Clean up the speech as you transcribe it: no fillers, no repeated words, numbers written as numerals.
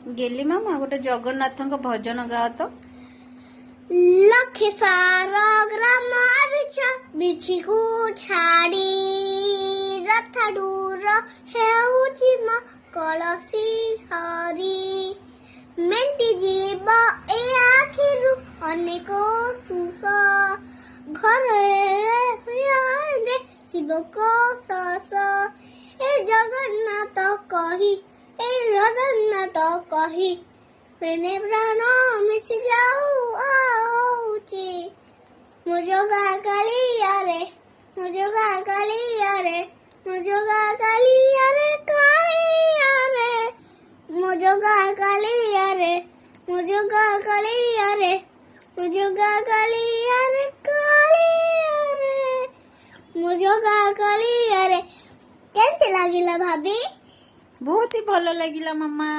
गेली मामा गोटे जगन्नाथ भजन गाओ तो। लखे सार ग्राम बिछि को छाड़ी रथ दूर हेउची म कलसी हरी मेंटी जीव ए आखिरु अनेक सुस घरे शिव को सस ए जगन्नाथ कही मैंने प्राण मिस जाऊ आऊची मुझोगा कालिया रे मुझोगा कालिया रे मुझोगा कालिया रे कालिया रे मुझोगा कालिया रे मुझोगा कालिया रे मुझोगा कालिया रे कालिया रे मुझोगा कालिया रे। केमती लागिला भाभी? बहुत ही भल लगिला मामा।